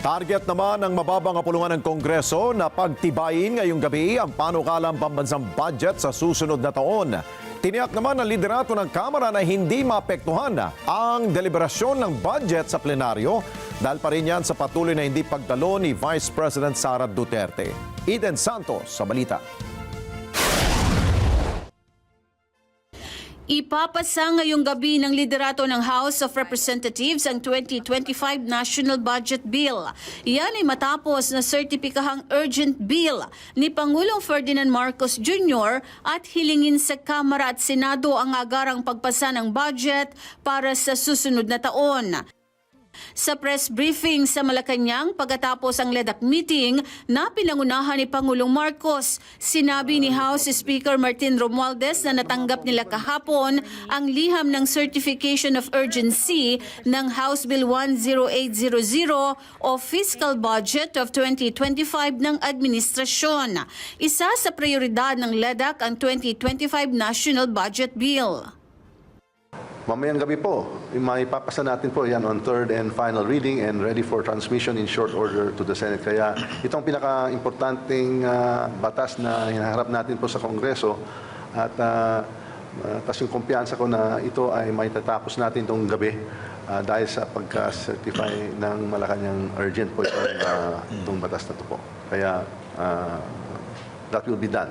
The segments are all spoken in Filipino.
Target naman ng mababang kapulungan ng Kongreso na pagtibayin ngayong gabi ang panukalang pambansang budget sa susunod na taon. Tiniyak naman ng liderato ng Kamara na hindi maapektuhan ang deliberasyon ng budget sa plenaryo dahil pa rin yan sa patuloy na hindi pagtalo ni Vice President Sara Duterte. Eden Santos sa balita. Ipapasa ngayong gabi ng liderato ng House of Representatives ang 2025 National Budget Bill. Yan ay matapos na sertipikahang urgent bill ni Pangulong Ferdinand Marcos Jr. at hilingin sa Kamara at Senado ang agarang pagpasa ng budget para sa susunod na taon. Sa press briefing sa Malacanang pagkatapos ang LEDAC meeting na pinangunahan ni Pangulong Marcos, sinabi ni House Speaker Martin Romualdez na natanggap nila kahapon ang liham ng Certification of Urgency ng House Bill 10800 o Fiscal Budget of 2025 ng administrasyon. Isa sa prioridad ng LEDAC ang 2025 National Budget Bill. Mamayang gabi po, maipapasa natin po yan on third and final reading and ready for transmission in short order to the Senate. Kaya itong pinaka-importanting batas na hinaharap natin po sa Kongreso at tas yung kumpiyansa ko na ito ay maitatapos natin itong gabi dahil sa pagka-certify ng Malacanang urgent po itong batas na ito po. Kaya that will be done.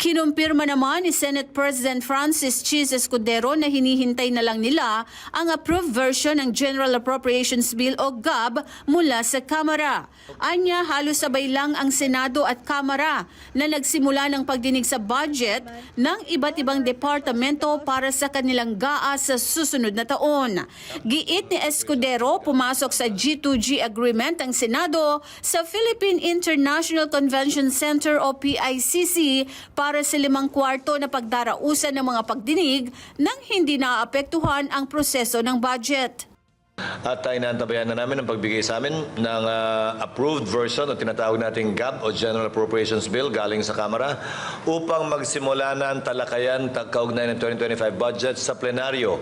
Kinumpirma naman ni Senate President Francis Chis Escudero na hinihintay na lang nila ang approved version ng General Appropriations Bill o GAB mula sa Kamara. Anya, halos sabay lang ang Senado at Kamara na nagsimula ng pagdinig sa budget ng iba't ibang departamento para sa kanilang GAA sa susunod na taon. Giit ni Escudero, pumasok sa G2G agreement ang Senado sa Philippine International Convention Center o PICC para sa 5/4 na pagdarausan ng mga pagdinig nang hindi naapektuhan ang proseso ng budget. At inaantabayan na namin ang pagbigay sa amin ng approved version o tinatawag nating GAB o General Appropriations Bill galing sa Kamara upang magsimula na ang talakayan kaugnay ng 2025 budget sa plenaryo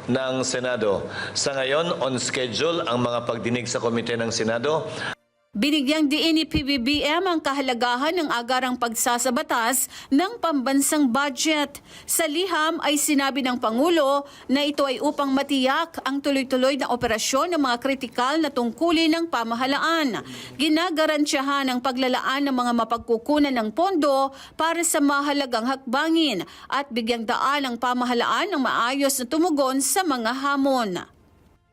ng Senado. Sa ngayon, on schedule ang mga pagdinig sa komite ng Senado. Binigyang diin ni PBBM ang kahalagahan ng agarang pagsasabatas ng pambansang budget. Sa liham ay sinabi ng Pangulo na ito ay upang matiyak ang tuloy-tuloy na operasyon ng mga kritikal na tungkulin ng pamahalaan. Ginagarantiyahan ang paglalaan ng mga mapagkukunan ng pondo para sa mahalagang hakbangin at bigyang daan ang pamahalaan ng maayos na tumugon sa mga hamon.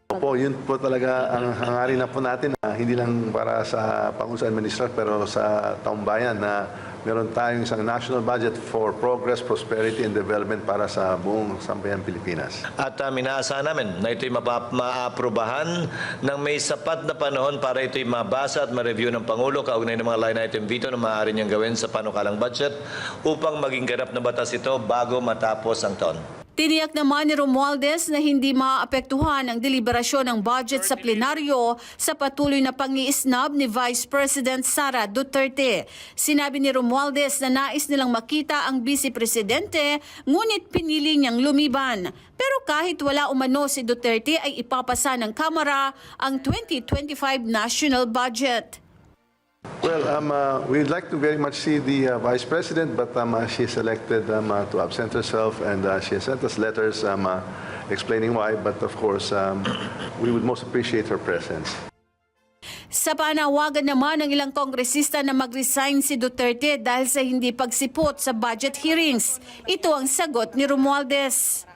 Opo, yun po talaga ang hangarin na po natin, hindi lang para sa Pangulo sa Administrasyon pero sa taong bayan na meron tayong isang national budget for progress, prosperity and development para sa buong sambayan Pilipinas. At minaasahan namin na ito'y maaprubahan ng may sapat na panahon para ito'y mabasa at ma-review ng Pangulo kaugnay ng mga line item veto na maaari niyang gawin sa panukalang budget upang maging ganap na batas ito bago matapos ang taon. Tiniyak naman ni Romualdez na hindi maaapektuhan ang deliberasyon ng budget sa plenaryo sa patuloy na pangiisnab ni Vice President Sara Duterte. Sinabi ni Romualdez na nais nilang makita ang Vice Presidente ngunit pinili niyang lumiban. Pero kahit wala umano si Duterte ay ipapasa ng Kamara ang 2025 national budget. Well, we'd like to very much see the Vice President, but she is elected to absent herself, and she has sent us letters explaining why. But of course, we would most appreciate her presence. Sa panawagan naman ng ilang kongresista na mag-resign si Duterte dahil sa hindi pagsipot sa budget hearings. Ito ang sagot ni Romualdez.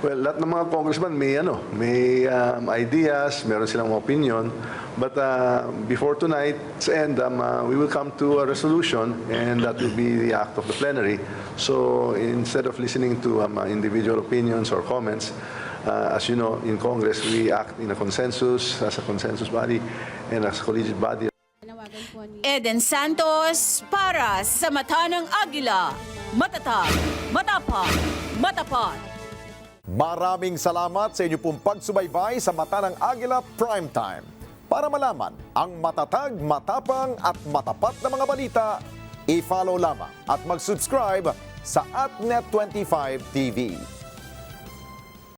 Well, lahat ng mga congressman may ideas, meron silang opinion. But before tonight's end, we will come to a resolution, and that will be the act of the plenary. So instead of listening to individual opinions or comments, as you know, in Congress, we act in a consensus, as a consensus body, and as a collegiate body. Eden Santos para sa Mata ng Agila. Matatag, matapang, matapat. Maraming salamat sa inyo pong pagsubaybay sa Mata ng Agila Primetime. Para malaman ang matatag, matapang at matapat na mga balita, i-follow lamang at mag-subscribe sa @Net25 TV.